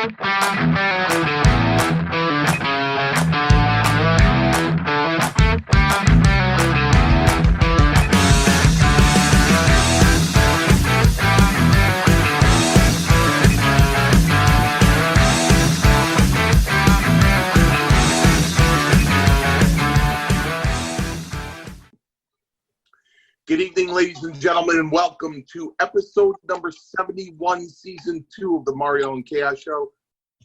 Good evening, ladies and gentlemen, and welcome to episode number 71, season 2 of the Mario and Chaos Show.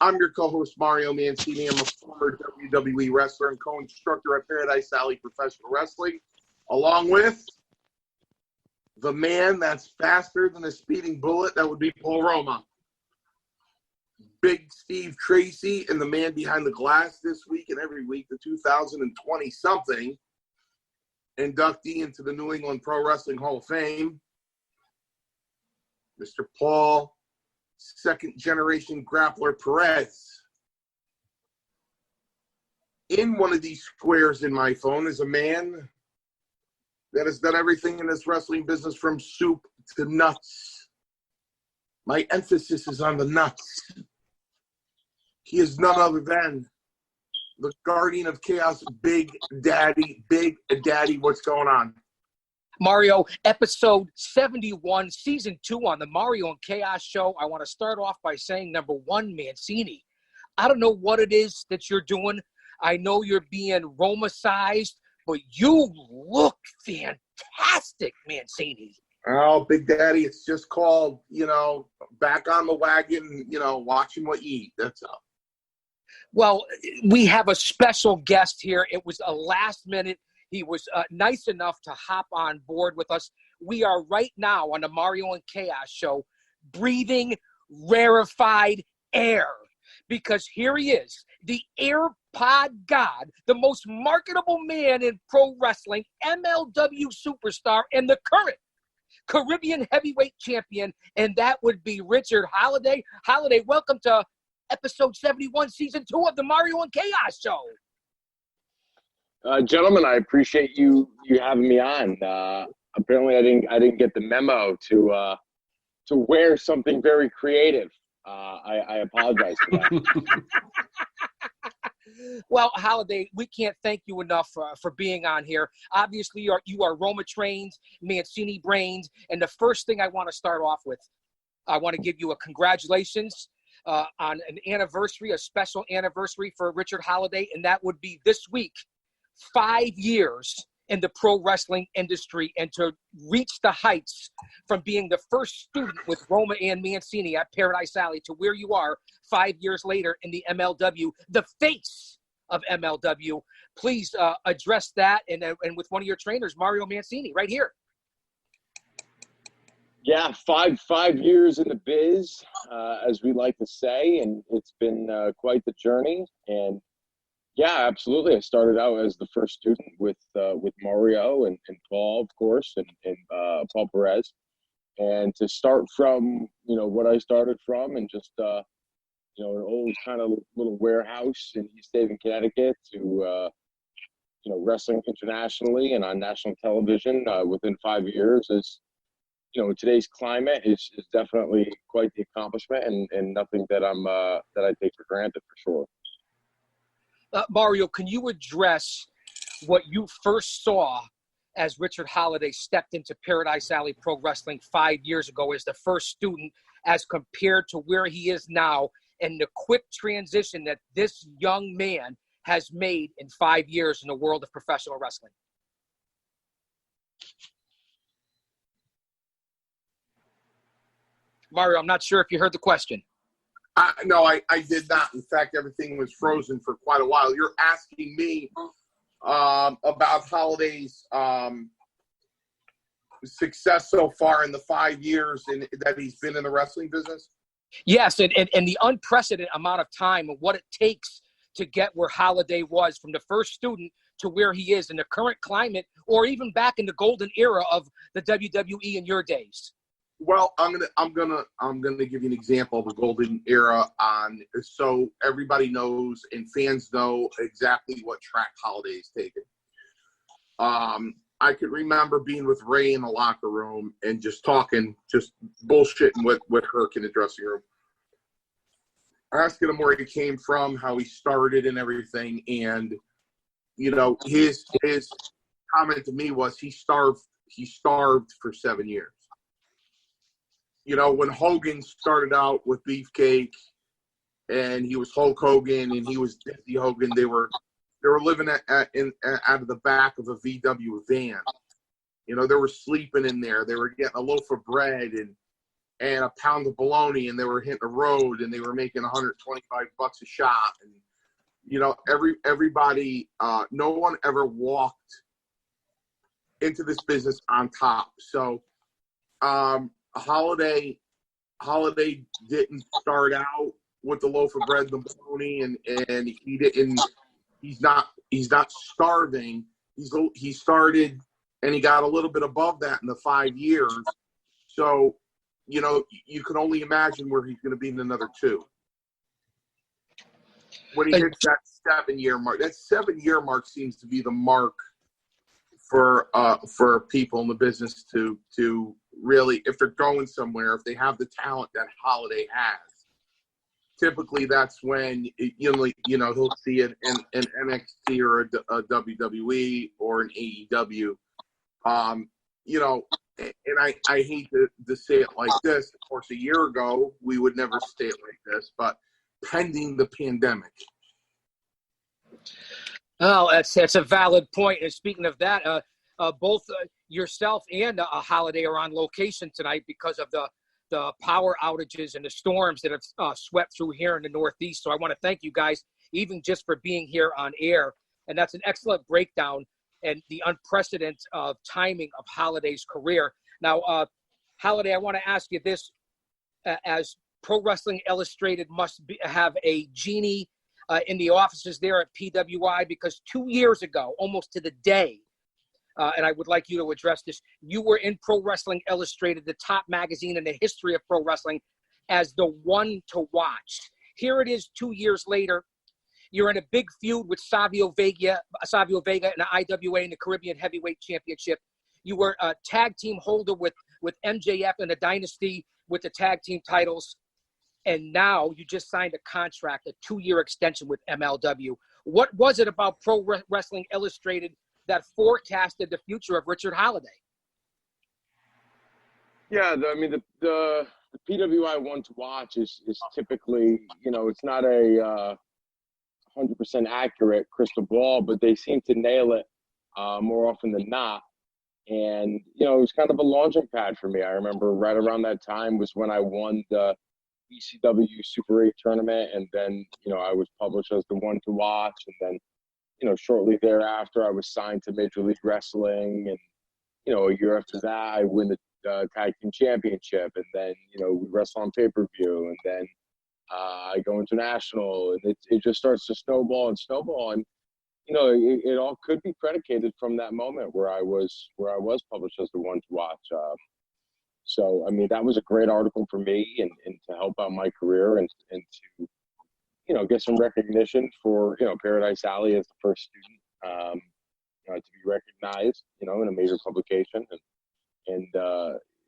I'm your co-host, Mario Mancini. I'm a former WWE wrestler and co-instructor at Paradise Alley Professional Wrestling, along with the man that's faster than a speeding bullet. That would be Paul Roma. Big Steve Tracy, and the man behind the glass this week and every week, the 2020-something inductee into the New England Pro Wrestling Hall of Fame, Mr. Paul, second-generation grappler Perez. In one of these squares in my phone is a man that has done everything in this wrestling business from soup to nuts. My emphasis is on the nuts. He is none other than the guardian of chaos, Big Daddy. Big Daddy, what's going on? Mario, episode 71, season 2 on the Mario and Chaos Show. I want to start off by saying, number one, Mancini. I don't know what it is that you're doing. I know you're being Roma-sized, but you look fantastic, Mancini. Oh, Big Daddy, it's just called, back on the wagon, watching what you eat. That's all. Well, we have a special guest here. It was a last minute. He was nice enough to hop on board with us. We are right now on the Mario and Chaos Show breathing rarefied air because here he is, the AirPod God, the most marketable man in pro wrestling, MLW superstar, and the current Caribbean heavyweight champion, and that would be Richard Holliday. Holliday, welcome to episode 71, season 2 of the Mario and Chaos Show. Gentlemen, I appreciate you having me on. Apparently, I didn't get the memo to wear something very creative. I apologize for that. Well, Holliday, we can't thank you enough for being on here. Obviously, you are Roma trained, Mancini brains, and the first thing I want to start off with, I want to give you a congratulations on an anniversary, a special anniversary for Richard Holliday, and that would be this week, 5 years in the pro wrestling industry, and to reach the heights from being the first student with Roma and Mancini at Paradise Alley to where you are 5 years later in the MLW, the face of MLW. Please address that and with one of your trainers, Mario Mancini, right here. Yeah, five years in the biz, as we like to say, and it's been quite the journey. And yeah, absolutely. I started out as the first student with Mario and Paul, of course, and Paul Perez. And to start from what I started from, and just an old kind of little warehouse in East Haven, Connecticut, to wrestling internationally and on national television within 5 years is. In today's climate is definitely quite the accomplishment and nothing that that I take for granted for sure. Mario, can you address what you first saw as Richard Holliday stepped into Paradise Alley Pro Wrestling 5 years ago as the first student, as compared to where he is now, and the quick transition that this young man has made in 5 years in the world of professional wrestling? Mario, I'm not sure if you heard the question. No, I did not. In fact, everything was frozen for quite a while. You're asking me about Holliday's success so far in the 5 years that he's been in the wrestling business? Yes, and the unprecedented amount of time and what it takes to get where Holliday was from the first student to where he is in the current climate, or even back in the golden era of the WWE in your days. Well, I'm gonna give you an example of the golden era so everybody knows and fans know exactly what track Holliday's taken. I could remember being with Ray in the locker room and just talking, just bullshitting with Herc in the dressing room. asking him where he came from, how he started and everything. And, you know, his comment to me was he starved for 7 years. You know, when Hogan started out with Beefcake and he was Hulk Hogan and he was Dizzy Hogan, they were living out of the back of a VW van. You know, they were sleeping in there. They were getting a loaf of bread and a pound of bologna, and they were hitting the road, and they were making $125 a shot. And, you know, everybody, no one ever walked into this business on top. So, Holliday didn't start out with the loaf of bread and the bologna, and he's not starving. He started and he got a little bit above that in the 5 years. So, you know, you can only imagine where he's going to be in another 2. When he hits that 7-year mark, that 7-year mark seems to be the mark for people in the business to really, if they're going somewhere, if they have the talent that Holliday has. Typically, that's when he'll see it in NXT or a WWE or an AEW. You know, and I hate to say it like this. Of course, a year ago, we would never say it like this, but pending the pandemic. Oh, that's a valid point. And speaking of that, both yourself and Holliday are on location tonight because of the power outages and the storms that have swept through here in the Northeast. So I want to thank you guys, even just for being here on air. And that's an excellent breakdown and the unprecedented timing of Holliday's career. Now, Holliday, I want to ask you this. As Pro Wrestling Illustrated must have a genie in the offices there at PWI, because 2 years ago, almost to the day, and I would like you to address this, you were in Pro Wrestling Illustrated, the top magazine in the history of pro wrestling, as the one to watch. Here it is 2 years later. You're in a big feud with Savio Vega in the IWA and the Caribbean Heavyweight Championship. You were a tag team holder with MJF in the Dynasty with the tag team titles. And now you just signed a contract, a 2-year extension with MLW. What was it about Pro Wrestling Illustrated that forecasted the future of Richard Holliday? Yeah, the PWI one to watch is typically, you know, it's not a 100% accurate crystal ball, but they seem to nail it more often than not. And, you know, it was kind of a launching pad for me. I remember right around that time was when I won the ECW Super 8 tournament. And then, you know, I was published as the one to watch. And then, you know, shortly thereafter, I was signed to Major League Wrestling. And, you know, a year after that, I win the tag team championship. And then, you know, we wrestle on pay-per-view. And then I go international. And it just starts to snowball and snowball. And, you know, it all could be predicated from that moment where I was published as the one to watch. So, I mean, that was a great article for me and to help out my career and to, you know, get some recognition for, you know, Paradise Alley as the first student, you know, to be recognized, you know, in a major publication. And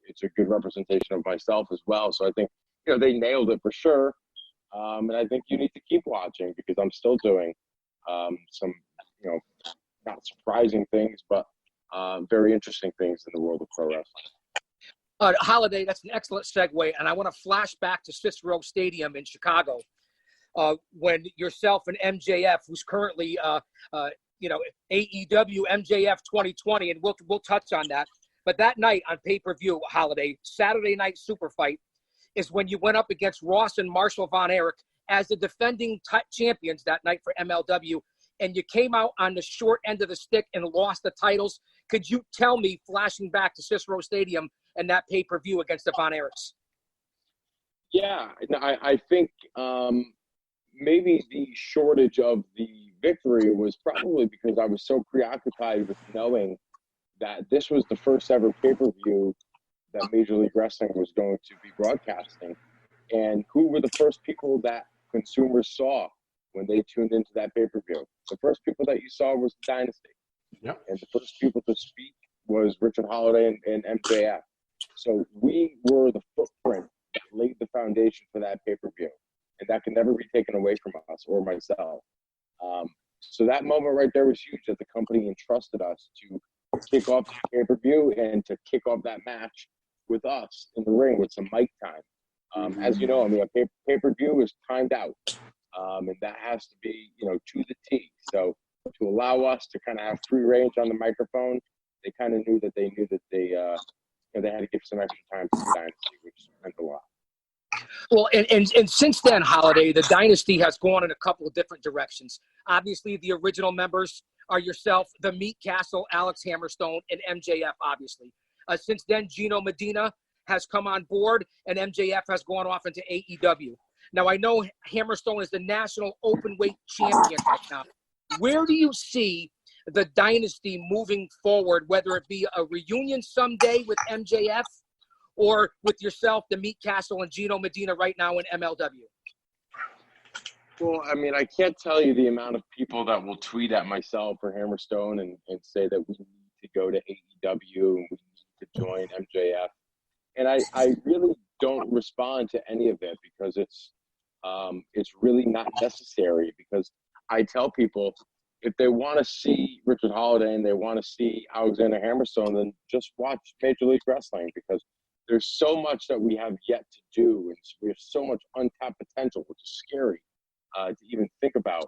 it's a good representation of myself as well. So I think, you know, they nailed it for sure. And I think you need to keep watching because I'm still doing some, you know, not surprising things, but very interesting things in the world of pro wrestling. Holliday, that's an excellent segue. And I want to flash back to Cicero Stadium in Chicago when yourself and MJF, who's currently, you know, AEW MJF 2020, and we'll touch on that. But that night on pay-per-view, Holliday, Saturday Night Super Fight, is when you went up against Ross and Marshall Von Erich as the defending champions that night for MLW, and you came out on the short end of the stick and lost the titles. Could you tell me, flashing back to Cicero Stadium and that pay-per-view against the Von Erichs? Yeah, I think maybe the shortage of the victory was probably because I was so preoccupied with knowing that this was the first ever pay-per-view that Major League Wrestling was going to be broadcasting. And who were the first people that consumers saw when they tuned into that pay-per-view? The first people that you saw was the Dynasty. Yep. And the first people to speak was Richard Holliday and MJF. So we were the footprint that laid the foundation for that pay-per-view. and that can never be taken away from us or myself. So that moment right there was huge, that the company entrusted us to kick off the pay-per-view and to kick off that match with us in the ring with some mic time. As you know, I mean, a pay-per-view is timed out, and that has to be, to the T. So to allow us to kind of have free range on the microphone, they kind of knew that they they had to give some extra time to the Dynasty, which meant a lot. Well, and since then, Holliday, the Dynasty has gone in a couple of different directions. Obviously, the original members are yourself, the Meat Castle, Alex Hammerstone, and MJF, obviously. Since then, Gino Medina has come on board, and MJF has gone off into AEW. Now, I know Hammerstone is the national open-weight champion right now. Where do you see the Dynasty moving forward, whether it be a reunion someday with MJF or with yourself, the Meat Castle, and Gino Medina right now in MLW? Well, I mean, I can't tell you the amount of people that will tweet at myself or Hammerstone and say that we need to go to AEW and we need to join MJF. And I really don't respond to any of it because it's really not necessary, because I tell people, if they want to see Richard Holliday and they want to see Alexander Hammerstone, then just watch Major League Wrestling, because there's so much that we have yet to do, and we have so much untapped potential, which is scary to even think about.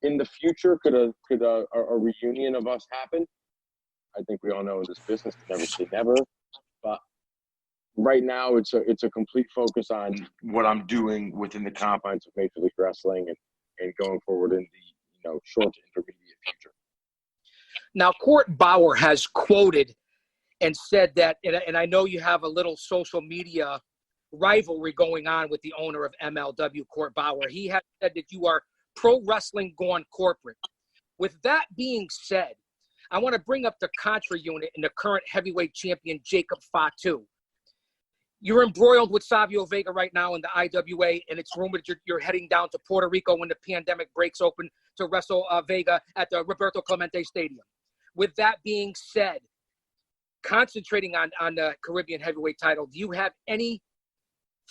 In the future, could a reunion of us happen? I think we all know in this business, never say never. But right now, it's a complete focus on what I'm doing within the confines of Major League Wrestling and going forward in the short to intermediate future. Now, Court Bauer has quoted and said that, and I know you have a little social media rivalry going on with the owner of MLW, Court Bauer. He has said that you are pro wrestling gone corporate. With that being said, I want to bring up the Contra unit and the current heavyweight champion, Jacob Fatu. You're embroiled with Savio Vega right now in the IWA, and it's rumored you're heading down to Puerto Rico when the pandemic breaks open to wrestle Vega at the Roberto Clemente Stadium. With that being said, concentrating on the Caribbean heavyweight title, do you have any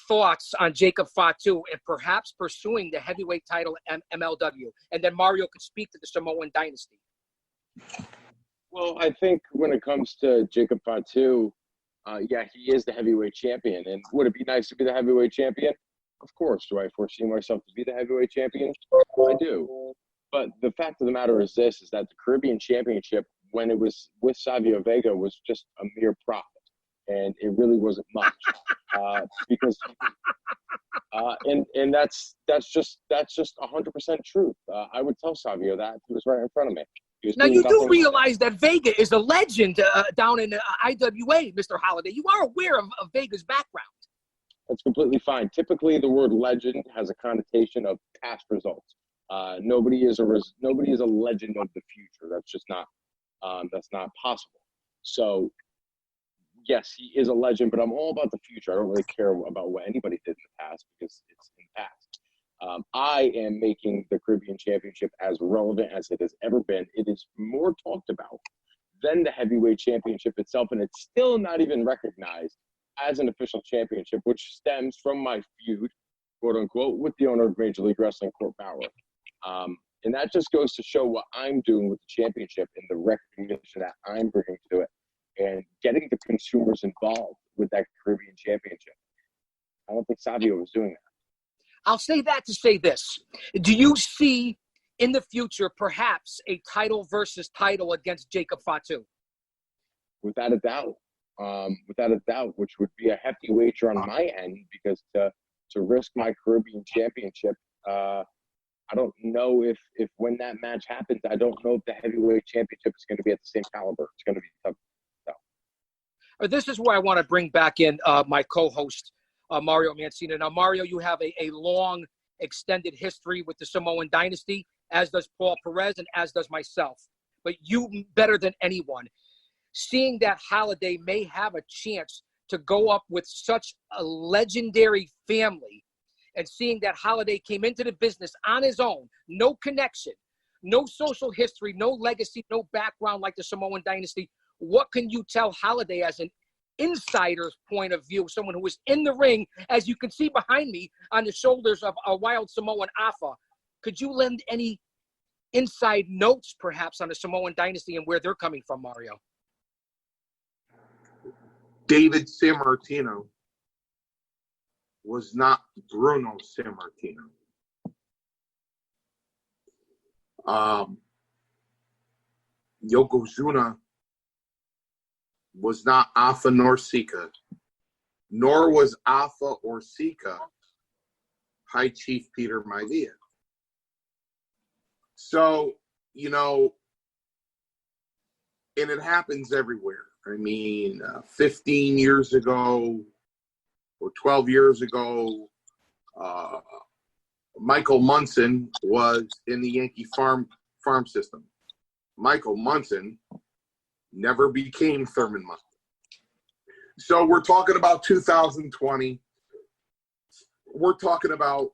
thoughts on Jacob Fatu and perhaps pursuing the heavyweight title at MLW? And then Mario could speak to the Samoan Dynasty. Well, I think when it comes to Jacob Fatu, he is the heavyweight champion. And would it be nice to be the heavyweight champion? Of course. Do I foresee myself to be the heavyweight champion? I do. But the fact of the matter is this, is that the Caribbean Championship, when it was with Savio Vega, was just a mere profit. And it really wasn't much. Because and that's just 100% truth. I would tell Savio that. He was right in front of me. Now, you do realize that Vega is a legend down in IWA, Mr. Holliday. You are aware of Vega's background. That's completely fine. Typically, the word legend has a connotation of past results. Nobody is a legend of the future. That's just not possible. So, yes, he is a legend, but I'm all about the future. I don't really care about what anybody did in the past, because it's in the past. I am making the Caribbean Championship as relevant as it has ever been. It is more talked about than the heavyweight championship itself, and it's still not even recognized as an official championship, which stems from my feud, quote unquote, with the owner of Major League Wrestling, Court Bauer. And that just goes to show what I'm doing with the championship and the recognition that I'm bringing to it and getting the consumers involved with that Caribbean Championship. I don't think Savio was doing that. I'll say that to say this. Do you see in the future perhaps a title versus title against Jacob Fatu? Without a doubt. Which would be a hefty wager on my end, because to risk my Caribbean Championship, I don't know if when that match happens, I don't know if the heavyweight championship is going to be at the same caliber. It's going to be tough. This is where I want to bring back in my co-host, Mario Mancini. Now, Mario, you have a long, extended history with the Samoan Dynasty, as does Paul Perez and as does myself. But you, better than anyone, seeing that Holliday may have a chance to go up with such a legendary family, and seeing that Holliday came into the business on his own, no connection, no social history, no legacy, no background like the Samoan Dynasty, what can you tell Holliday as an insider's point of view, someone who was in the ring, as you can see behind me on the shoulders of a wild Samoan Afa. Could you lend any inside notes, perhaps, on the Samoan dynasty and where they're coming from, Mario? David Sammartino was not Bruno Sammartino. Yokozuna was not Afa nor Sika, nor was Afa or Sika High Chief Peter Maivia. So, you know, and it happens everywhere. I mean, 15 years ago or 12 years ago, Michael Munson was in the Yankee farm system. Michael Munson never became Thurman Munson. So we're talking about 2020. We're talking about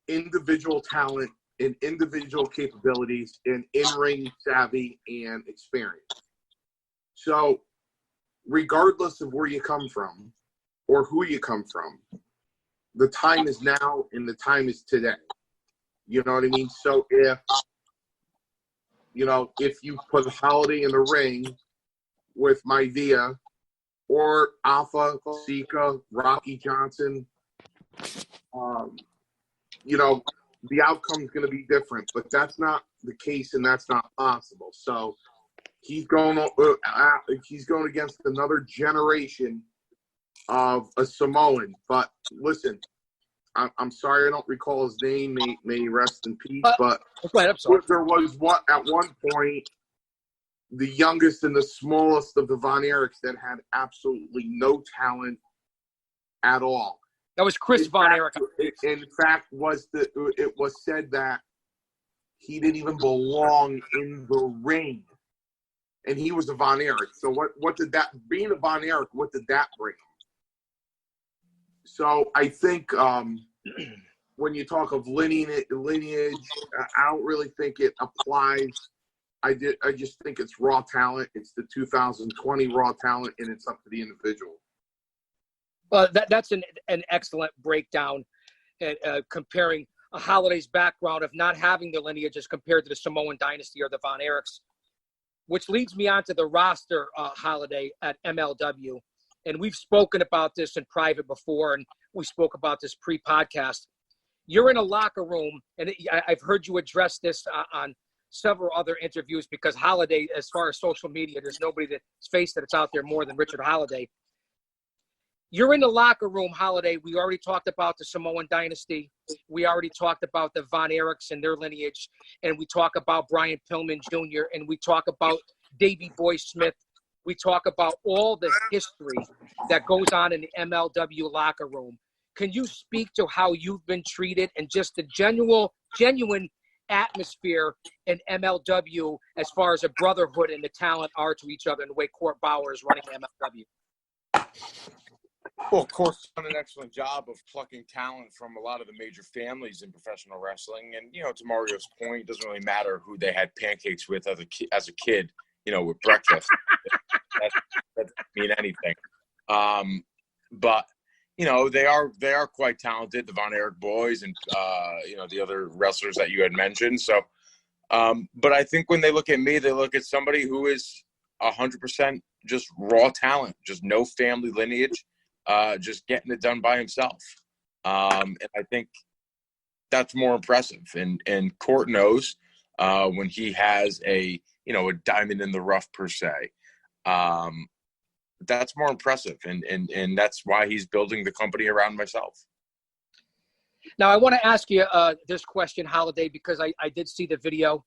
individual talent and individual capabilities and in-ring savvy and experience. So regardless of where you come from or who you come from, the time is now and the time is today. You know what I mean? So if you put Holliday in the ring with Maivia or Afa, Sika, Rocky Johnson, the outcome is going to be different, but that's not the case and that's not possible. So he's going against another generation of a Samoan. But listen, I'm sorry I don't recall his name. May he rest in peace. But there was at one point the youngest and the smallest of the Von Erichs that had absolutely no talent at all. That was Chris Von Erich. In fact, it was said that he didn't even belong in the ring, and he was a Von Erich. So what did that, being a Von Erich, what did that bring him? So I think when you talk of lineage, I don't really think it applies. I just think it's raw talent. It's the 2020 raw talent, and it's up to the individual. Well, that's an excellent breakdown, comparing a Holliday's background of not having the lineage as compared to the Samoan dynasty or the Von Erichs, which leads me on to the roster, Holliday at MLW. And we've spoken about this in private before, and we spoke about this pre-podcast. You're in a locker room, and I've heard you address this on several other interviews, because Holliday, as far as social media, there's nobody that's faced that's out there more than Richard Holliday. You're in the locker room, Holliday. We already talked about the Samoan dynasty. We already talked about the Von Erichs and their lineage. And we talk about Brian Pillman Jr. And we talk about Davey Boy Smith. We talk about all the history that goes on in the MLW locker room. Can you speak to how you've been treated and just the genuine atmosphere in MLW as far as a brotherhood and the talent are to each other and the way Court Bauer is running MLW? Well, Court's done an excellent job of plucking talent from a lot of the major families in professional wrestling. And, to Mario's point, it doesn't really matter who they had pancakes with as a kid, with breakfast. that doesn't mean anything. But, they are quite talented, the Von Erich boys and, the other wrestlers that you had mentioned. So, but I think when they look at me, they look at somebody who is 100% just raw talent, just no family lineage. Just getting it done by himself. And I think that's more impressive. And Court knows when he has a diamond in the rough per se. That's more impressive. And that's why he's building the company around myself. Now, I want to ask you this question, Holliday, because I did see the video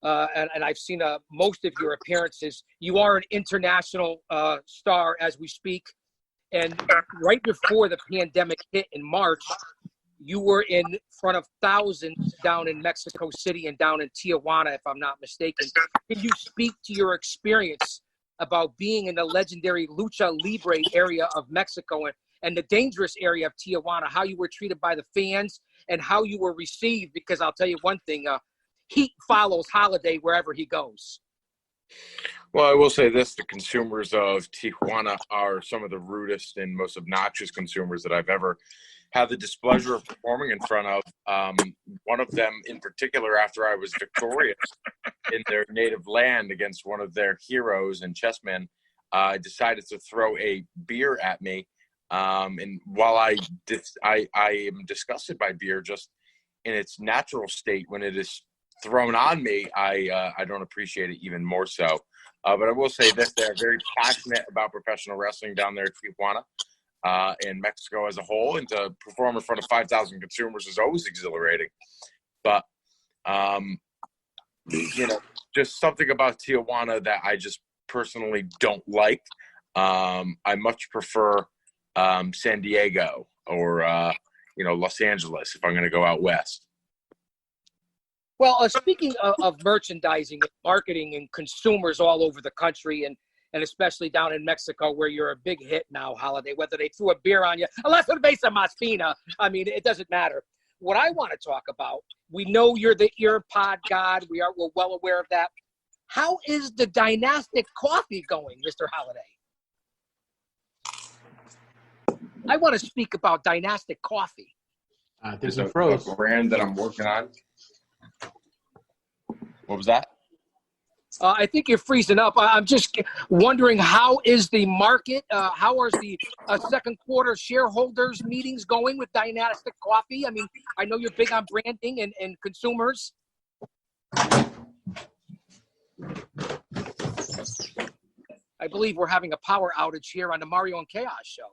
and I've seen most of your appearances. You are an international star as we speak. And right before the pandemic hit in March, you were in front of thousands down in Mexico City and down in Tijuana, if I'm not mistaken. Can you speak to your experience about being in the legendary Lucha Libre area of Mexico and the dangerous area of Tijuana, how you were treated by the fans and how you were received? Because I'll tell you one thing, heat follows Holliday wherever he goes. Well, I will say this: the consumers of Tijuana are some of the rudest and most obnoxious consumers that I've ever had the displeasure of performing in front of. One of them in particular, after I was victorious in their native land against one of their heroes and chessmen, decided to throw a beer at me. And while I am disgusted by beer just in its natural state, when it is thrown on me, I don't appreciate it even more so. But I will say this: they're very passionate about professional wrestling down there in Tijuana. In Mexico as a whole, and to perform in front of 5,000 consumers is always exhilarating. But, just something about Tijuana that I just personally don't like. I much prefer San Diego or, Los Angeles if I'm going to go out west. Well, speaking of merchandising and marketing and consumers all over the country, and especially down in Mexico where you're a big hit now, Holliday, whether they threw a beer on you, unless it's based on Maspina, I mean, it doesn't matter. What I want to talk about, we know you're the ear pod god. We're well aware of that. How is the Dynastic coffee going, Mr. Holliday? I want to speak about Dynastic coffee. There's a brand that I'm working on. What was that? I think you're freezing up. I'm just wondering, how is the market? How are the second quarter shareholders meetings going with Dynastic Coffee? I mean, I know you're big on branding and consumers. I believe we're having a power outage here on the Mario and Chaos show.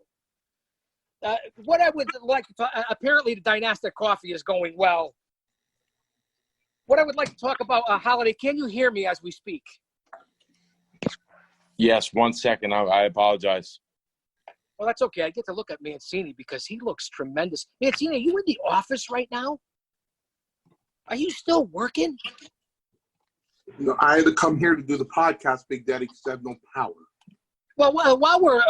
What I would like to talk, apparently the Dynastic Coffee is going well. What I would like to talk about, Holliday, can you hear me as we speak? Yes, 1 second. I apologize. Well, that's okay. I get to look at Mancini because he looks tremendous. Mancini, are you in the office right now? Are you still working? I had to come here to do the podcast. Big Daddy said no power. Well, while we're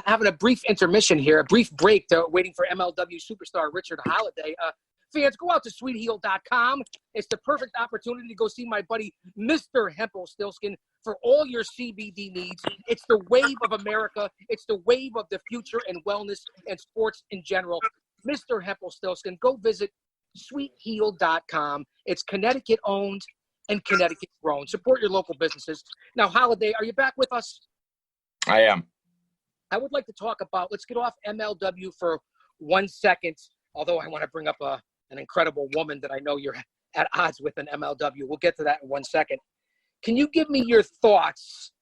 having a brief intermission here, a brief break, waiting for MLW superstar Richard Holliday, fans, go out to sweetheal.com. It's the perfect opportunity to go see my buddy, Mr. Hempel-Stilskin, for all your CBD needs. It's the wave of America. It's the wave of the future and wellness and sports in general. Mr. Hempel-Stilskin, go visit sweetheal.com. It's Connecticut owned and Connecticut grown. Support your local businesses. Now, Holliday, are you back with us? I am. I would like to talk about, let's get off MLW for 1 second, although I want to bring up an incredible woman that I know you're at odds with in MLW. We'll get to that in 1 second. Can you give me your thoughts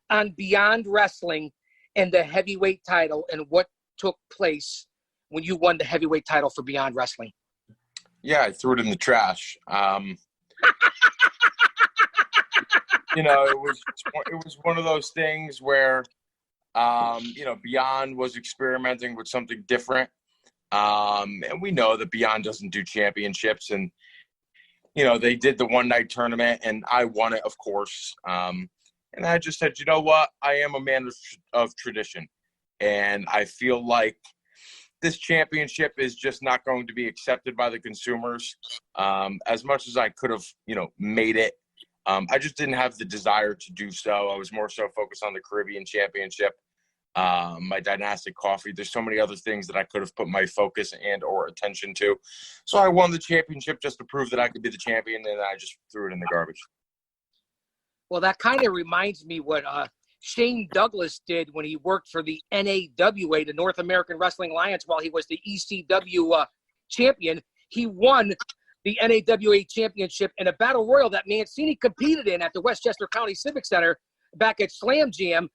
on Beyond Wrestling and the heavyweight title and what took place when you won the heavyweight title for Beyond Wrestling? Yeah, I threw it in the trash. It was one of those things where, Beyond was experimenting with something different. And we know that Beyond doesn't do championships, and they did the one night tournament and I won it, of course. And I just said, you know what? I am a man of tradition, and I feel like this championship is just not going to be accepted by the consumers. As much as I could have, made it, I just didn't have the desire to do so. I was more so focused on the Caribbean Championship. My Dynastic coffee. There's so many other things that I could have put my focus and or attention to. So I won the championship just to prove that I could be the champion, and I just threw it in the garbage. Well, that kind of reminds me what Shane Douglas did when he worked for the NAWA, the North American Wrestling Alliance, while he was the ECW champion. He won the NAWA championship in a battle royal that Mancini competed in at the Westchester County Civic Center back at Slam Jam.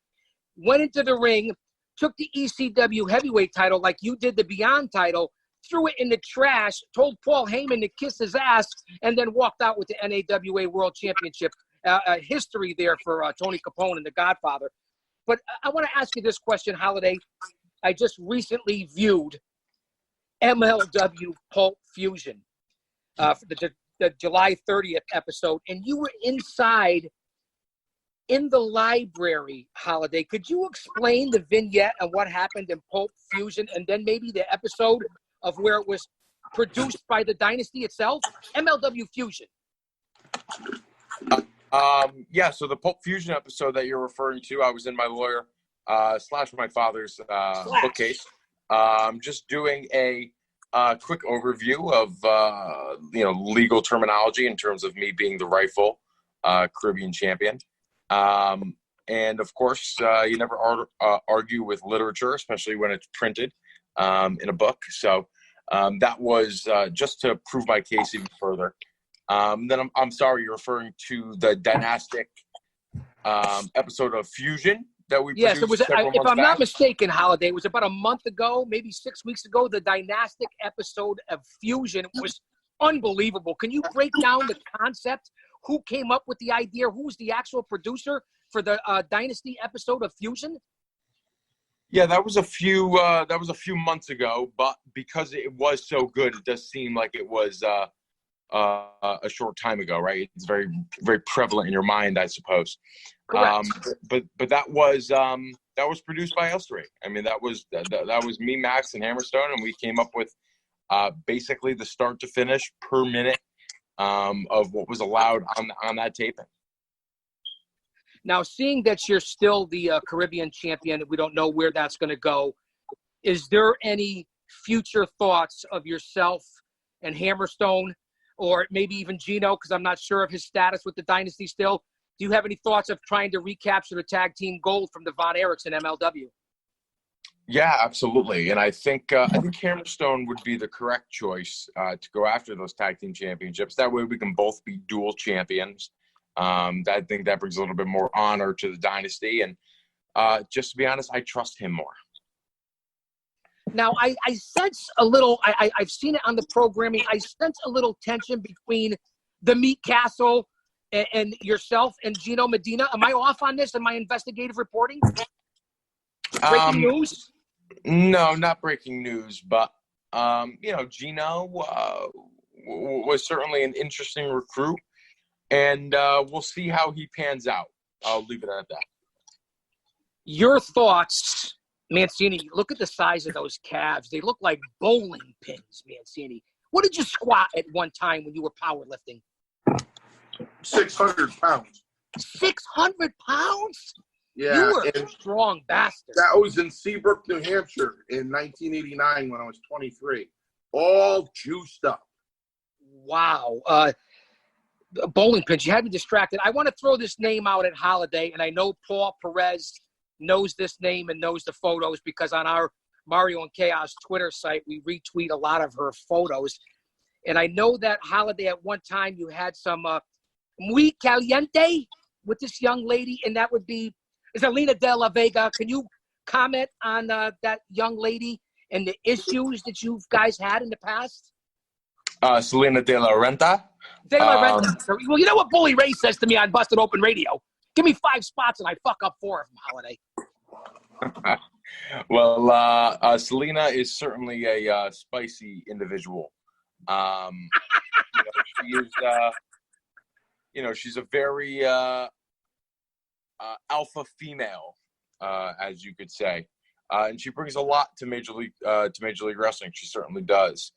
Went into the ring, took the ECW heavyweight title like you did the Beyond title, threw it in the trash, told Paul Heyman to kiss his ass, and then walked out with the NAWA World Championship. History there for Tony Capone and the Godfather. But I want to ask you this question, Holliday. I just recently viewed MLW Pulp Fusion, for the July 30th episode, and you were inside in the library, Holliday. Could you explain the vignette and what happened in Pulp Fusion, and then maybe the episode of where it was produced by the Dynasty itself? MLW Fusion. Yeah, so the Pulp Fusion episode that you're referring to, I was in my lawyer / my father's bookcase, just doing a quick overview of legal terminology in terms of me being the rightful Caribbean champion. And of course, you never argue with literature, especially when it's printed in a book. So that was just to prove my case even further. Then I'm sorry, you're referring to the dynastic episode of Fusion that we produced. Yes, it was. If I'm not mistaken, Holliday, it was about a month ago, maybe 6 weeks ago. The dynastic episode of Fusion was unbelievable. Can you break down the concept? Who came up with the idea? Who was the actual producer for the dynasty episode of Fusion? Yeah, that was a few months ago, but because it was so good, it does seem like it was a short time ago, right? It's very, very prevalent in your mind, I suppose. Correct. But that was produced by us three. I mean, that was me, Max, and Hammerstone, and we came up with basically the start to finish per minute of what was allowed on that taping. Now, seeing that you're still the Caribbean champion, we don't know where that's going to go. Is there any future thoughts of yourself and Hammerstone, or maybe even Gino, because I'm not sure of his status with the dynasty still? Do you have any thoughts of trying to recapture the tag team gold from the Von Erichs in MLW? Yeah, absolutely. And I think Hammerstone would be the correct choice to go after those tag team championships. That way we can both be dual champions. I think that brings a little bit more honor to the dynasty. And just to be honest, I trust him more. Now, I sense a little, I've seen it on the programming, I sense a little tension between the Meat Castle and yourself and Gino Medina. Am I off on this in my investigative reporting? Breaking news? No, not breaking news, but Gino was certainly an interesting recruit, and we'll see how he pans out. I'll leave it at that. Your thoughts, Mancini? Look at the size of those calves. They look like bowling pins, Mancini. What did you squat at one time when you were powerlifting? 600 pounds. 600 pounds? Yeah. You were a strong bastard. That was in Seabrook, New Hampshire in 1989 when I was 23. All juiced up. Wow. Bowling pins. You had me distracted. I want to throw this name out at Holliday, and I know Paul Perez knows this name and knows the photos because on our Mario and Chaos Twitter site, we retweet a lot of her photos. And I know that Holliday, at one time, you had some muy caliente with this young lady, and that would be Selena de la Vega. Can you comment on that young lady and the issues that you guys had in the past? Selena de la Renta. De la Renta. Well, you know what Bully Ray says to me on Busted Open Radio? Give me 5 spots and I fuck up 4 of them, Holliday. Well, Selena is certainly a spicy individual. She is, she's a very alpha female, as you could say, and she brings a lot to Major League Wrestling. She certainly does.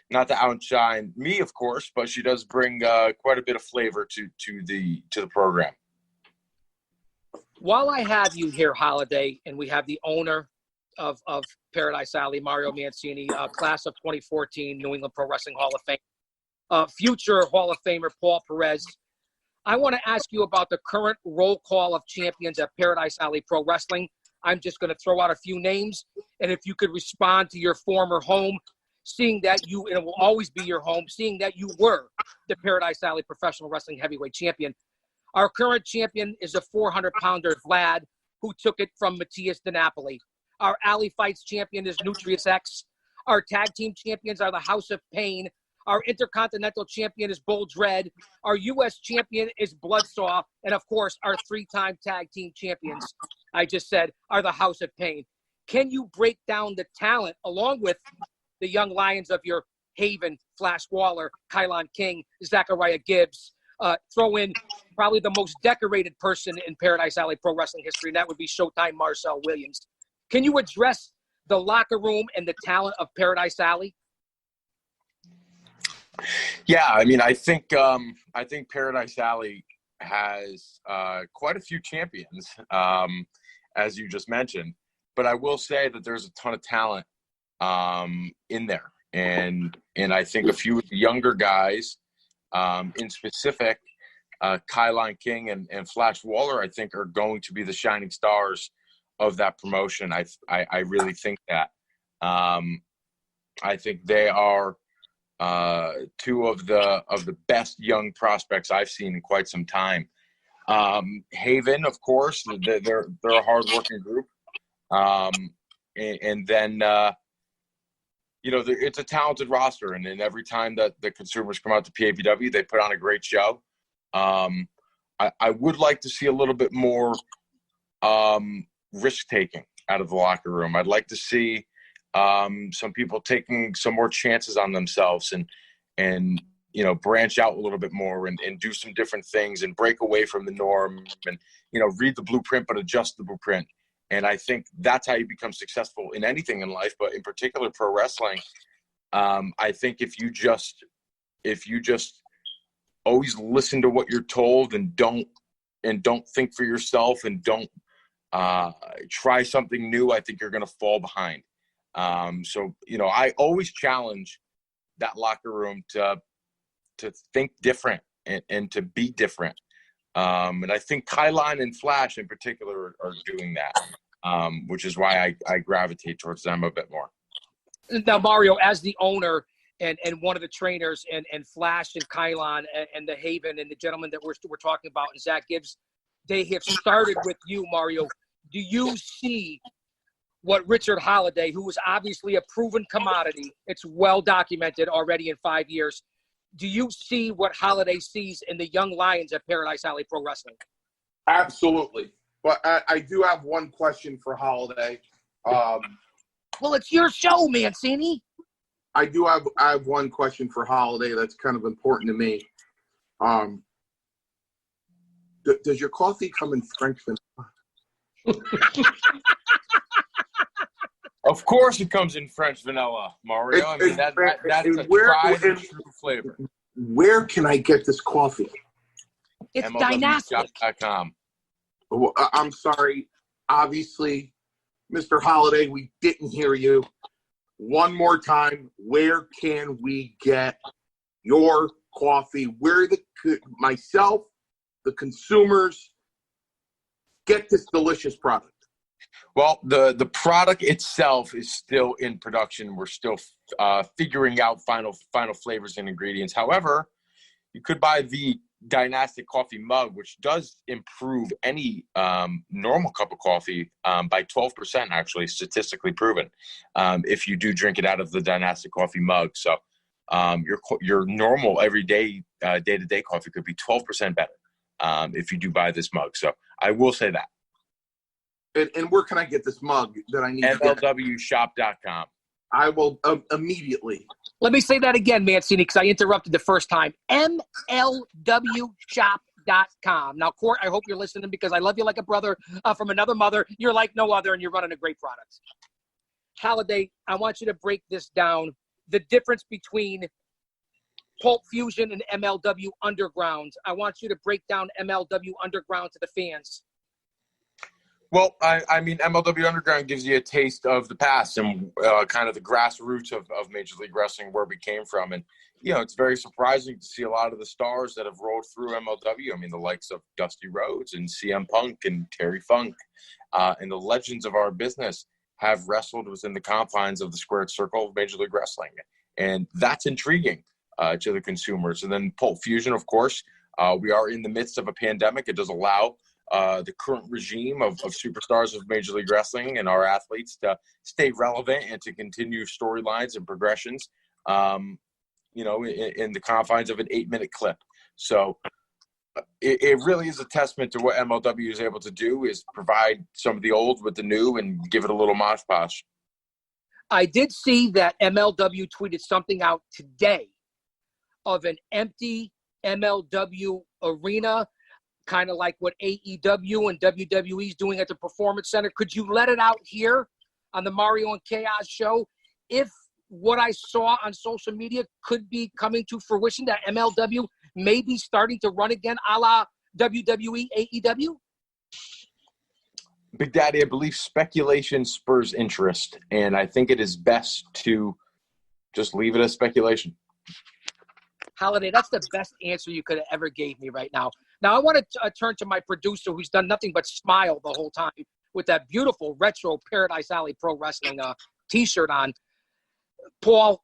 Not to outshine me, of course, but she does bring quite a bit of flavor to the program. While I have you here, Holliday, and we have the owner of Paradise Alley, Mario Mancini, class of 2014, New England Pro Wrestling Hall of Fame, future Hall of Famer Paul Perez, I want to ask you about the current roll call of champions at Paradise Alley Pro Wrestling. I'm just going to throw out a few names, and if you could respond to your former home, seeing that and it will always be your home, seeing that you were the Paradise Alley Professional Wrestling Heavyweight Champion. Our current champion is a 400-pounder Vlad, who took it from Matthias DiNapoli. Our Alley Fights champion is Nutrius X. Our tag team champions are the House of Pain. Our Intercontinental champion is Bull Dread. Our U.S. champion is Bloodsaw. And, of course, our 3-time tag team champions, I just said, are the House of Pain. Can you break down the talent along with the young lions of your Haven, Flash Waller, Kylon King, Zachariah Gibbs? Throw in probably the most decorated person in Paradise Alley Pro Wrestling history, and that would be Showtime Marcel Williams. Can you address the locker room and the talent of Paradise Alley? Yeah, I mean, I think Paradise Alley has quite a few champions, as you just mentioned. But I will say that there's a ton of talent in there, and I think a few of the younger guys, in specific, Kyline King and Flash Waller, I think are going to be the shining stars of that promotion. I really think that. I think they are two of the best young prospects I've seen in quite some time. Haven, of course, they're a hardworking group, and then it's a talented roster, and then every time that the consumers come out to PAPW, they put on a great show. I would like to see a little bit more risk taking out of the locker room. I'd like to see some people taking some more chances on themselves and branch out a little bit more and do some different things and break away from the norm and read the blueprint but adjust the blueprint. And I think that's how you become successful in anything in life, but in particular pro wrestling. I think if you just always listen to what you're told and don't think for yourself and don't try something new, I think you're going to fall behind. I always challenge that locker room to think different and to be different. And I think Kyline and Flash in particular are doing that, which is why I gravitate towards them a bit more. Now, Mario, as the owner and one of the trainers and Flash and Kyline and the Haven and the gentleman that we're talking about and Zach Gibbs, they have started with you, Mario. Do you see what Richard Holliday, who is obviously a proven commodity, it's well documented already in 5 years, do you see what Holliday sees in the young lions at Paradise Alley Pro Wrestling? Absolutely. But I do have one question for Holliday. Well, it's your show, Mancini. I have one question for Holliday that's kind of important to me. Does your coffee come in French vanilla? Of course it comes in French vanilla, Mario. I mean, that's a tried and true flavor. Where can I get this coffee? It's dynastic. MLWshop.com. Well, I'm sorry. Obviously, Mr. Holliday, we didn't hear you. One more time, where can we get your coffee? Where myself, the consumers, get this delicious product? Well, the product itself is still in production. We're still figuring out final flavors and ingredients. However, you could buy the Dynastic coffee mug, which does improve any normal cup of coffee by 12%, actually, statistically proven, if you do drink it out of the Dynastic coffee mug. So your normal everyday day-to-day coffee could be 12% better if you do buy this mug. So I will say that. And where can I get this mug that I need? MLWshop.com. I will immediately. Let me say that again, Mancini, because I interrupted the first time. MLWshop.com. Now, Court, I hope you're listening because I love you like a brother from another mother. You're like no other, and you're running a great product. Holliday, I want you to break this down. The difference between Pulp Fusion and MLW Underground. I want you to break down MLW Underground to the fans. Well, I mean, MLW Underground gives you a taste of the past and kind of the grassroots of Major League Wrestling, where we came from. And, it's very surprising to see a lot of the stars that have rolled through MLW. I mean, the likes of Dusty Rhodes and CM Punk and Terry Funk and the legends of our business have wrestled within the confines of the squared circle of Major League Wrestling. And that's intriguing to the consumers. And then Pulp Fusion, of course, we are in the midst of a pandemic. It does allow the current regime of superstars of Major League Wrestling and our athletes to stay relevant and to continue storylines and progressions, in the confines of an 8-minute clip. So it really is a testament to what MLW is able to do, is provide some of the old with the new and give it a little mosh posh. I did see that MLW tweeted something out today of an empty MLW arena, kind of like what AEW and WWE is doing at the Performance Center. Could you let it out here on the Mario and Chaos show? If what I saw on social media could be coming to fruition, that MLW may be starting to run again a la WWE, AEW? Big Daddy, I believe speculation spurs interest, and I think it is best to just leave it as speculation. Holliday, that's the best answer you could have ever gave me right now. Now, I want to turn to my producer, who's done nothing but smile the whole time with that beautiful retro Paradise Alley Pro Wrestling T-shirt on. Paul,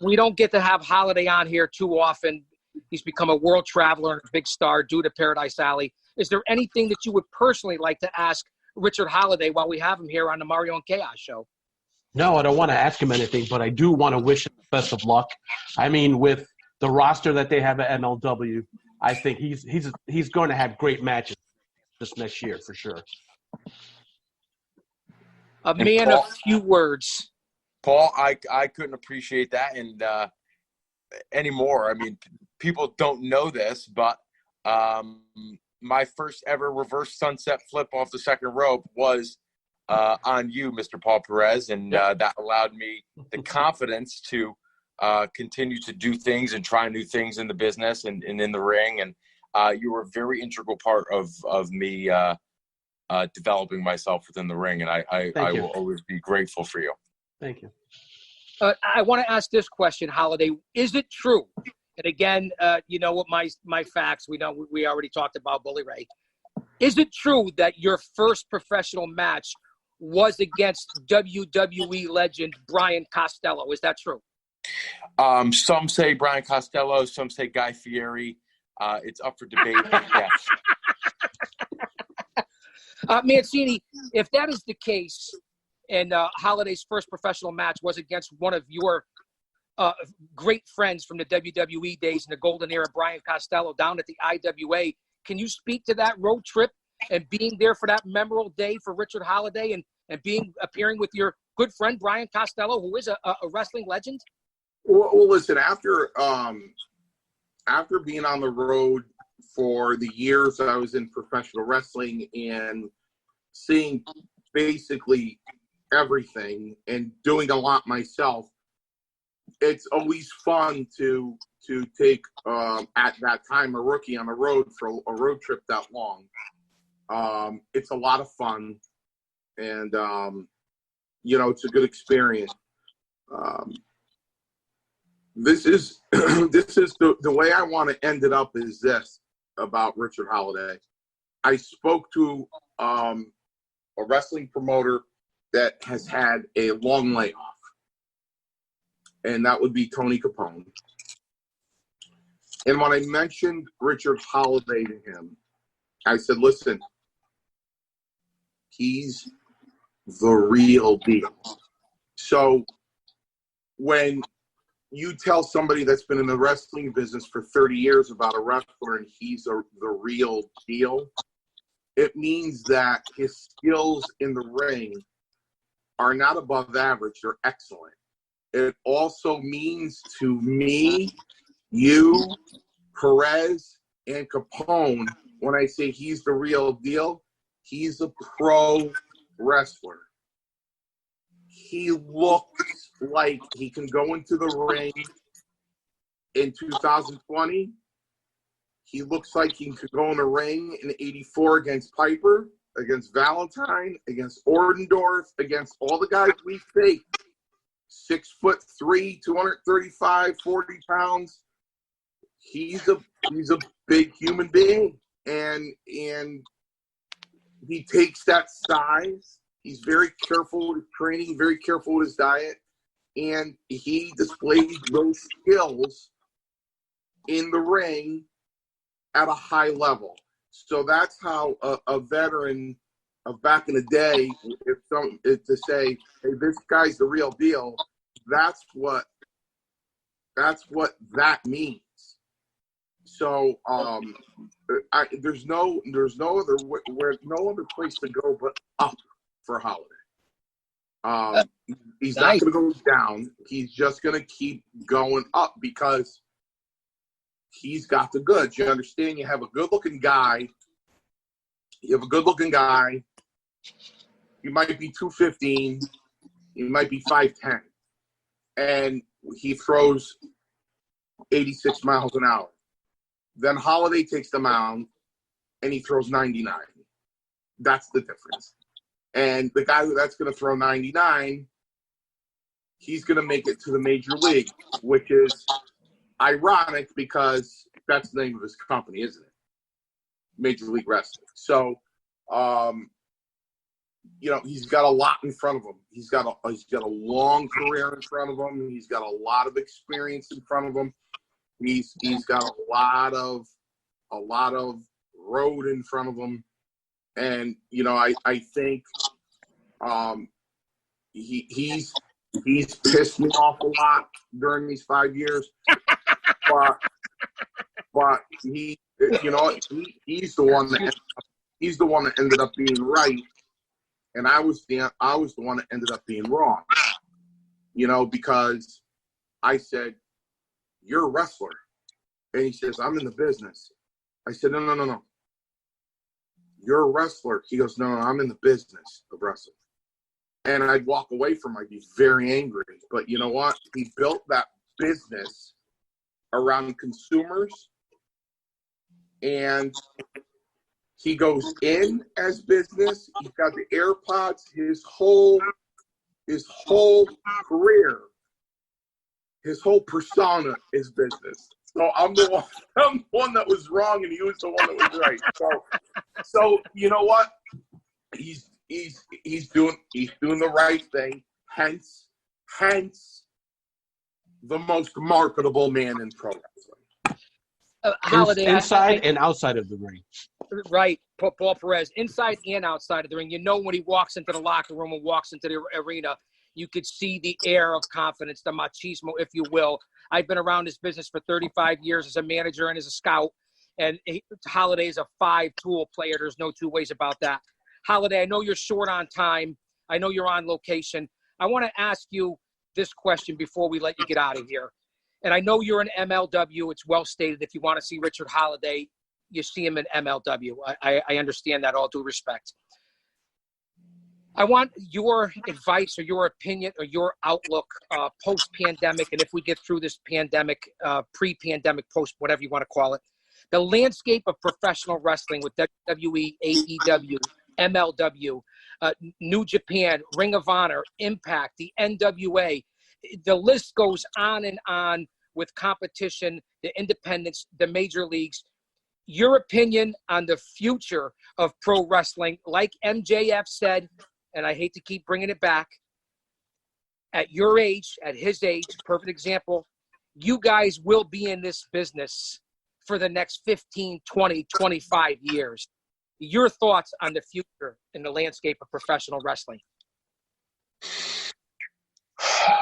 we don't get to have Holliday on here too often. He's become a world traveler and a big star due to Paradise Alley. Is there anything that you would personally like to ask Richard Holliday while we have him here on the Mario and Chaos show? No, I don't want to ask him anything, but I do want to wish him the best of luck. I mean, with the roster that they have at MLW, I think he's going to have great matches this next year for sure. A man of few words. Paul, I couldn't appreciate that and anymore. I mean, people don't know this, but my first ever reverse sunset flip off the second rope was on you, Mr. Paul Perez, and that allowed me the confidence to continue to do things and try new things in the business and in the ring. And you were a very integral part of me developing myself within the ring, and I will always be grateful for you. Thank you. I want to ask this question, Holliday. Is it true? And again, you know what my facts, we already talked about Bully Ray. Is it true that your first professional match was against WWE legend Brian Costello? Is that true? Some say Brian Costello, some say Guy Fieri. It's up for debate. Yes. Mancini, if that is the case, and Holliday's first professional match was against one of your great friends from the WWE days in the golden era, Brian Costello, down at the IWA, can you speak to that road trip and being there for that memorable day for Richard Holliday and appearing with your good friend Brian Costello, who is a wrestling legend? Well, listen, after being on the road for the years I was in professional wrestling and seeing basically everything and doing a lot myself, it's always fun to take at that time a rookie on the road for a road trip that long. It's a lot of fun, and it's a good experience. This is the way I want to end it up is this about Richard Holliday. I spoke to a wrestling promoter that has had a long layoff, and that would be Tony Capone. And when I mentioned Richard Holliday to him, I said, listen, he's the real deal. So when you tell somebody that's been in the wrestling business for 30 years about a wrestler and he's the real deal, it means that his skills in the ring are not above average, they're excellent. It also means to me, you, Perez, and Capone, when I say he's the real deal, he's a pro wrestler. He looks like he can go into the ring in 2020. He looks like he could go in the ring in 84 against Piper, against Valentine, against Ordendorff, against all the guys we faced. 6'3", 235, 40 pounds. He's a big human being, and he takes that size. He's very careful with his training, very careful with his diet, and he displays those skills in the ring at a high level. So that's how a veteran of back in the day, if to say, hey, this guy's the real deal, that's what that means. So there's no other place to go but up for Holliday. He's not going to go down. He's just going to keep going up because he's got the goods. You understand? You have a good-looking guy. You might be 215. You might be 5'10. and he throws 86 miles an hour. Then Holliday takes the mound, and he throws 99. That's the difference. And the guy that's going to throw 99, he's going to make it to the major league, which is ironic because that's the name of his company, isn't it? Major League Wrestling. So, he's got a lot in front of him. He's got a long career in front of him. He's got a lot of experience in front of him. He's got a lot of road in front of him. And I think he's pissed me off a lot during these 5 years, but he's the one that ended up being right, and I was the one that ended up being wrong. Because I said, "You're a wrestler," and he says, "I'm in the business." I said, No. You're a wrestler. He goes, No, I'm in the business of wrestling. And I'd walk away from him. I'd be very angry. But you know what? He built that business around consumers. And he goes in as business. He's got the AirPods. His whole career, his whole persona is business. So I'm the one that was wrong, and he was the one that was right. So you know what? He's doing the right thing. Hence the most marketable man in pro wrestling. Holliday, inside and outside of the ring. Right, Paul Perez, inside and outside of the ring. When he walks into the locker room and walks into the arena, you could see the air of confidence, the machismo, if you will. I've been around this business for 35 years as a manager and as a scout, and Holliday is a 5-tool player. There's no two ways about that. Holliday, I know you're short on time. I know you're on location. I want to ask you this question before we let you get out of here. And I know you're an MLW. It's well stated. If you want to see Richard Holliday, you see him in MLW. I understand that, all due respect. I want your advice or your opinion or your outlook post-pandemic, and if we get through this pandemic, pre-pandemic, post, whatever you want to call it, the landscape of professional wrestling with WWE, AEW, MLW, New Japan, Ring of Honor, Impact, the NWA. The list goes on and on with competition, the independents, the major leagues. Your opinion on the future of pro wrestling, like MJF said, and I hate to keep bringing it back, at your age, at his age, perfect example, you guys will be in this business for the next 15, 20, 25 years. Your thoughts on the future in the landscape of professional wrestling?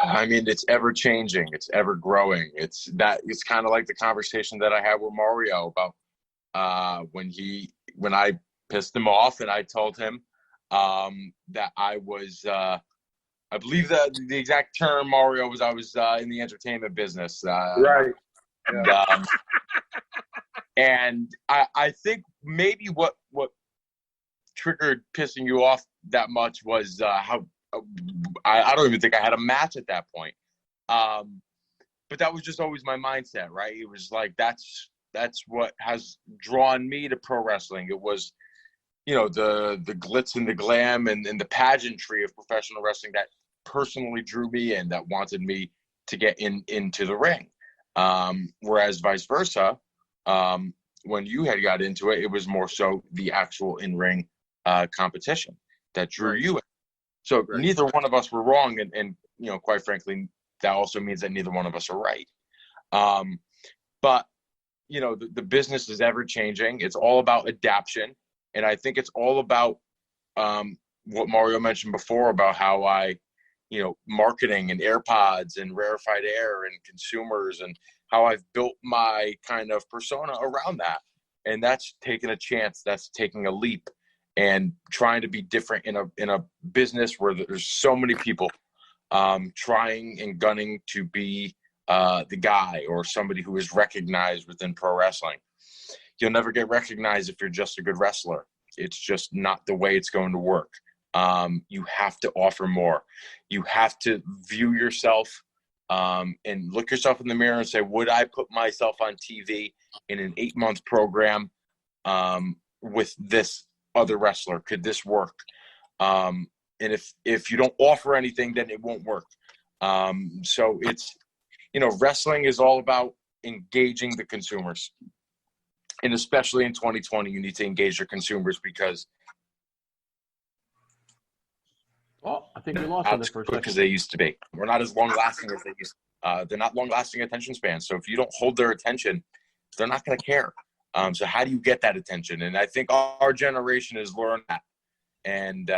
I mean, it's ever changing. It's ever growing. It's kind of like the conversation that I had with Mario about when I pissed him off and I told him that I was, I believe that the exact term, Mario, was I was in the entertainment business. Right. And I think maybe what triggered pissing you off that much was how I don't even think I had a match at that point. But that was just always my mindset, right? It was like that's what has drawn me to pro wrestling. It was, the glitz and the glam and the pageantry of professional wrestling that personally drew me in, that wanted me to get into the ring. Whereas vice versa, when you had got into it, it was more so the actual in-ring competition that drew you in. So neither one of us were wrong, and quite frankly, that also means that neither one of us are right. But the business is ever changing. It's all about adaptation, and I think it's all about what Mario mentioned before about how I, marketing and AirPods and rarefied air and consumers, and how I've built my kind of persona around that. And that's taking a chance. That's taking a leap. And trying to be different in a business where there's so many people trying and gunning to be the guy or somebody who is recognized within pro wrestling. You'll never get recognized if you're just a good wrestler. It's just not the way it's going to work. You have to offer more. You have to view yourself and look yourself in the mirror and say, would I put myself on TV in an 8-month program with this other wrestler? Could this work? And if you don't offer anything, then it won't work. So it's, wrestling is all about engaging the consumers. And especially in 2020, you need to engage your consumers because I think we lost on the first because they used to be. We're not as long-lasting as they used to. They're not long-lasting attention spans. So if you don't hold their attention, they're not going to care. So how do you get that attention? And I think our generation has learned that. And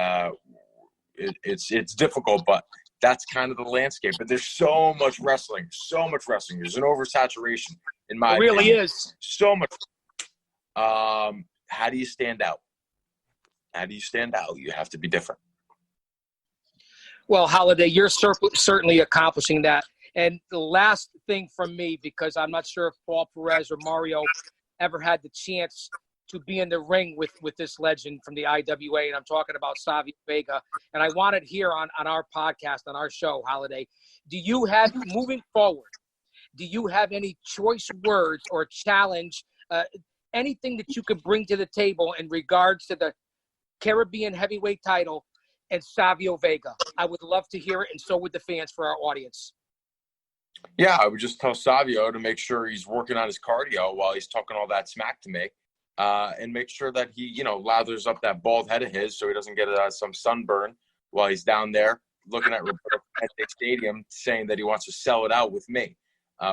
it's difficult, but that's kind of the landscape. But there's so much wrestling. There's an oversaturation in my opinion. It really is. So much. How do you stand out? You have to be different. Well, Holliday, you're certainly accomplishing that. And the last thing from me, because I'm not sure if Paul Perez or Mario ever had the chance to be in the ring with this legend from the IWA, and I'm talking about Savio Vega. And I wanted here on our podcast, on our show, Holliday, moving forward, do you have any choice words or challenge, anything that you could bring to the table in regards to the Caribbean heavyweight title and Savio Vega? I would love to hear it, and so would the fans for our audience. Yeah, I would just tell Savio to make sure he's working on his cardio while he's talking all that smack to me, and make sure that he, lathers up that bald head of his so he doesn't get some sunburn while he's down there looking at Roberto Clemente Stadium saying that he wants to sell it out with me.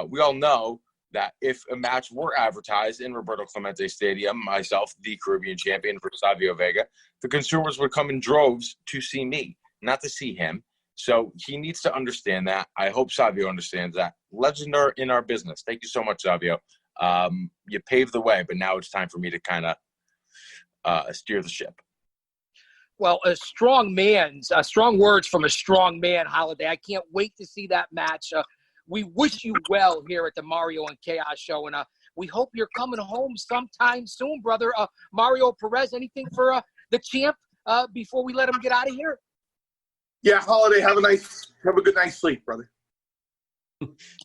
We all know that if a match were advertised in Roberto Clemente Stadium, myself, the Caribbean champion for Savio Vega, the consumers would come in droves to see me, not to see him. So he needs to understand that. I hope Savio understands that. Legends are in our business. Thank you so much, Savio. You paved the way, but now it's time for me to kind of steer the ship. Well, strong words from a strong man, Holliday. I can't wait to see that match. We wish you well here at the Mario and Chaos Show, and we hope you're coming home sometime soon, brother. Mario Perez, anything for the champ before we let him get out of here? Yeah, Holliday, have a good night's sleep, brother.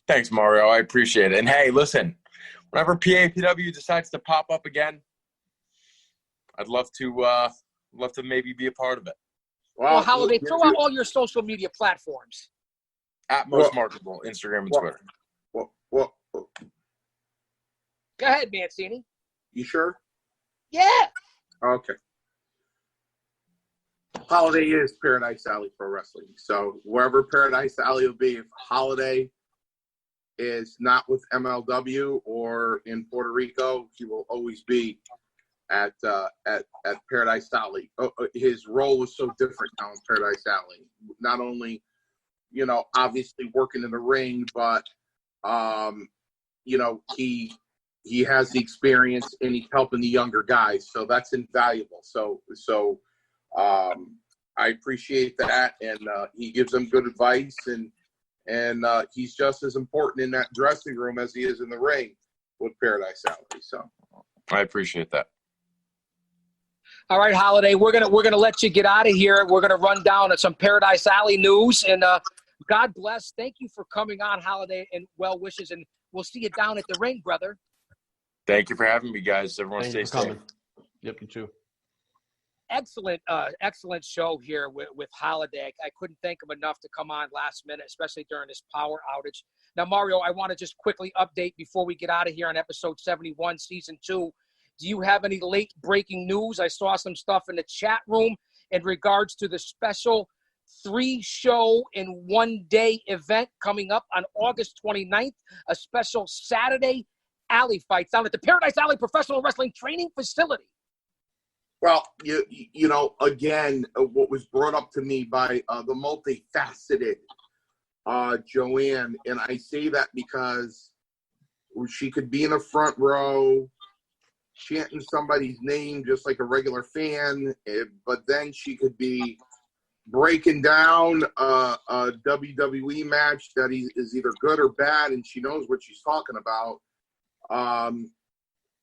Thanks, Mario. I appreciate it. And hey, listen, whenever PAPW decides to pop up again, I'd love to maybe be a part of it. Well, Holliday, throw out all your social media platforms. At Most Marketable, Instagram and Twitter. Well. Go ahead, Mancini. You sure? Yeah. Okay. Holliday is Paradise Alley Pro Wrestling. So wherever Paradise Alley will be, if Holliday is not with MLW or in Puerto Rico, he will always be at Paradise Alley. His role was so different now in Paradise Alley. Not only obviously working in the ring, but, he has the experience and he's helping the younger guys. So that's invaluable. So I appreciate that. And he gives them good advice and he's just as important in that dressing room as he is in the ring with Paradise Alley. So I appreciate that. All right, Holliday, we're gonna let you get out of here. We're gonna run down some Paradise Alley news, and God bless. Thank you for coming on, Holliday, and well wishes, and we'll see you down at the ring, brother. Thank you for having me, guys. Everyone stay safe. Yep, you too. Excellent show here with Holliday. I couldn't thank him enough to come on last minute, especially during this power outage. Now, Mario, I want to just quickly update before we get out of here on episode 71, season 2. Do you have any late breaking news? I saw some stuff in the chat room in regards to the special 3-show in 1 day event coming up on August 29th, a special Saturday alley fight down at the Paradise Alley Professional Wrestling Training Facility. Well, again, what was brought up to me by the multifaceted Joanne, and I say that because she could be in the front row chanting somebody's name just like a regular fan, but then she could be breaking down a WWE match that is either good or bad, and she knows what she's talking about.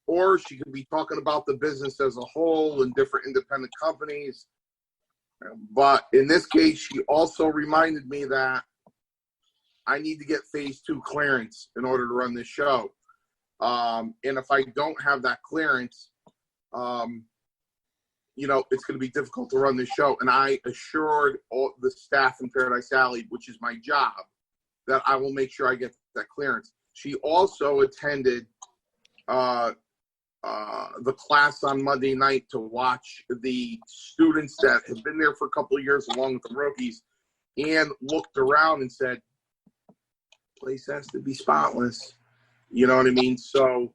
Or she could be talking about the business as a whole and different independent companies. But in this case, she also reminded me that I need to get phase 2 clearance in order to run this show. And if I don't have that clearance, it's going to be difficult to run this show. And I assured all the staff in Paradise Alley, which is my job, that I will make sure I get that clearance. She also attended the class on Monday night to watch the students that have been there for a couple of years along with the rookies, and looked around and said, place has to be spotless. You know what I mean? So,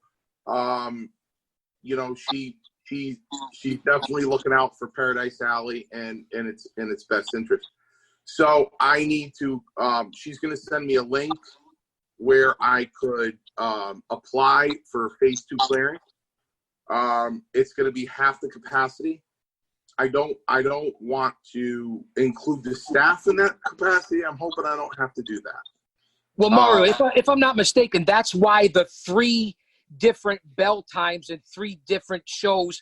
she's definitely looking out for Paradise Alley and its best interest. So I need to, she's going to send me a link where I could apply for phase 2 clearance. It's going to be half the capacity. I don't want to include the staff in that capacity. I'm hoping I don't have to do that. Well, Mario, if I'm not mistaken, that's why the 3 different bell times and 3 different shows,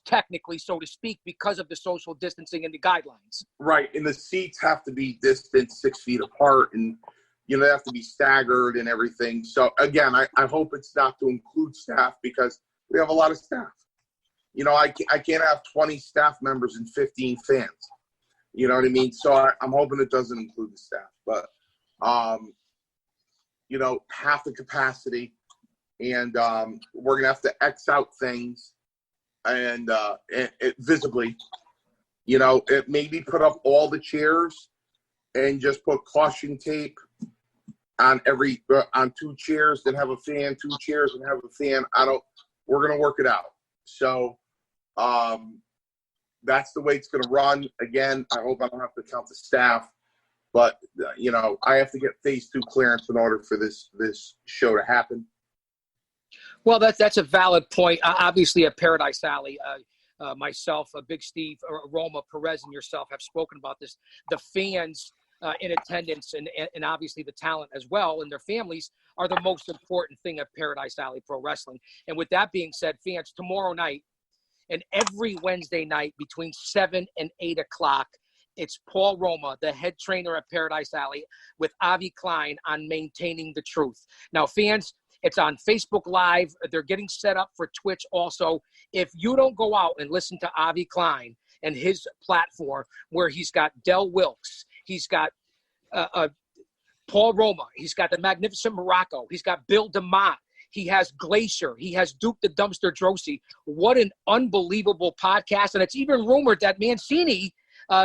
technically, so to speak, because of the social distancing and the guidelines. Right, and the seats have to be distant 6 feet apart, and they have to be staggered and everything. So again, I hope it's not to include staff, because we have a lot of staff. I can't have 20 staff members and 15 fans. You know what I mean? So I'm hoping it doesn't include the staff, but half the capacity, and we're gonna have to X out things and it visibly. It maybe put up all the chairs and just put caution tape on on 2 chairs, then have a fan, 2 chairs and have a fan. We're gonna work it out. So that's the way it's gonna run. Again, I hope I don't have to count the staff, but I have to get phase 2 clearance in order for this show to happen. Well, that's a valid point. Obviously, at Paradise Alley, myself, Big Steve, Roma, Perez, and yourself have spoken about this. The fans in attendance and obviously the talent as well and their families are the most important thing at Paradise Alley Pro Wrestling. And with that being said, fans, tomorrow night and every Wednesday night between 7 and 8 o'clock, it's Paul Roma, the head trainer at Paradise Alley, with Avi Klein on Maintaining the Truth. Now, fans, it's on Facebook Live. They're getting set up for Twitch also. If you don't go out and listen to Avi Klein and his platform, where he's got Del Wilkes, he's got Paul Roma, he's got the Magnificent Morocco, he's got Bill DeMott, he has Glacier, he has Duke the Dumpster Drosy. What an unbelievable podcast. And it's even rumored that Mancini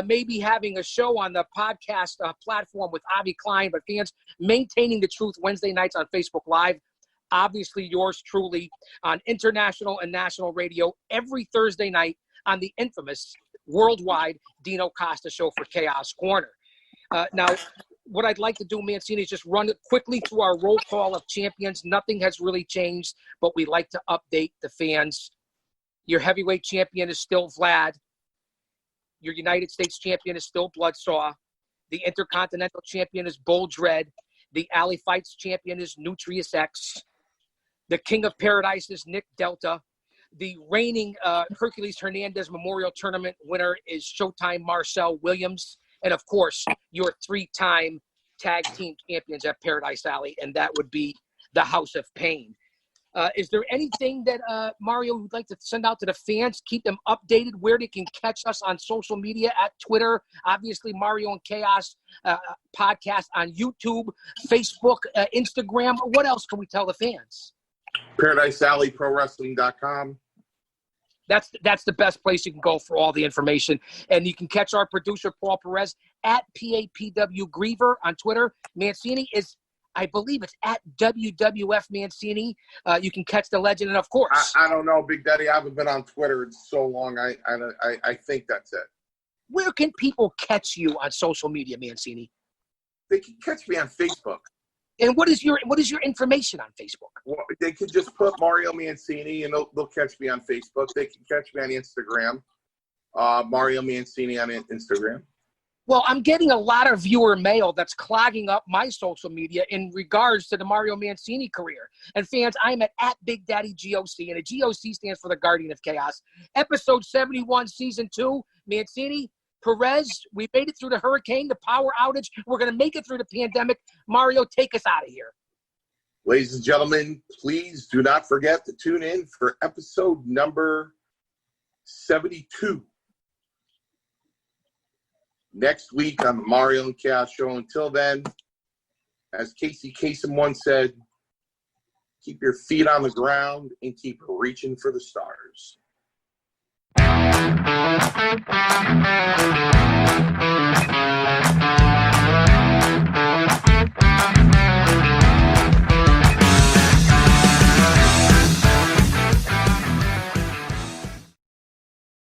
may be having a show on the podcast platform with Avi Klein. But fans, Maintaining the Truth Wednesday nights on Facebook Live. Obviously, yours truly on international and national radio every Thursday night on the infamous worldwide Dino Costa show for Chaos Corner. Now, what I'd like to do, Mancini, is just run quickly through our roll call of champions. Nothing has really changed, but we like to update the fans. Your heavyweight champion is still Vlad. Your United States champion is still Bloodsaw. The Intercontinental champion is Bull Dread. The Alley Fights champion is Nutrius X. The King of Paradise is Nick Delta. The reigning Hercules Hernandez Memorial Tournament winner is Showtime Marcel Williams. And, of course, your 3-time tag team champions at Paradise Alley, and that would be the House of Pain. Is there anything that, Mario, would like to send out to the fans, keep them updated, where they can catch us on social media, at Twitter, obviously Mario and Chaos podcast on YouTube, Facebook, Instagram? What else can we tell the fans? ParadiseAlleyProWrestling.com. That's the best place you can go for all the information. And you can catch our producer, Paul Perez, at PAPW Griever on Twitter. Mancini is, I believe it's at WWF Mancini. You can catch the legend. And, of course. I don't know, Big Daddy. I haven't been on Twitter in so long. I think that's it. Where can people catch you on social media, Mancini? They can catch me on Facebook. And what is your information on Facebook? Well, they could just put Mario Mancini, and they'll catch me on Facebook. They can catch me on Instagram, Mario Mancini on Instagram. Well, I'm getting a lot of viewer mail that's clogging up my social media in regards to the Mario Mancini career. And fans, I'm at Big Daddy GOC, and the GOC stands for the Guardian of Chaos. Episode 71, Season 2, Mancini, Perez, we made it through the hurricane, the power outage. We're going to make it through the pandemic. Mario, take us out of here. Ladies and gentlemen, please do not forget to tune in for episode number 72 next week on the Mario and Chaos Show. Until then, as Casey Kasem once said, keep your feet on the ground and keep reaching for the stars.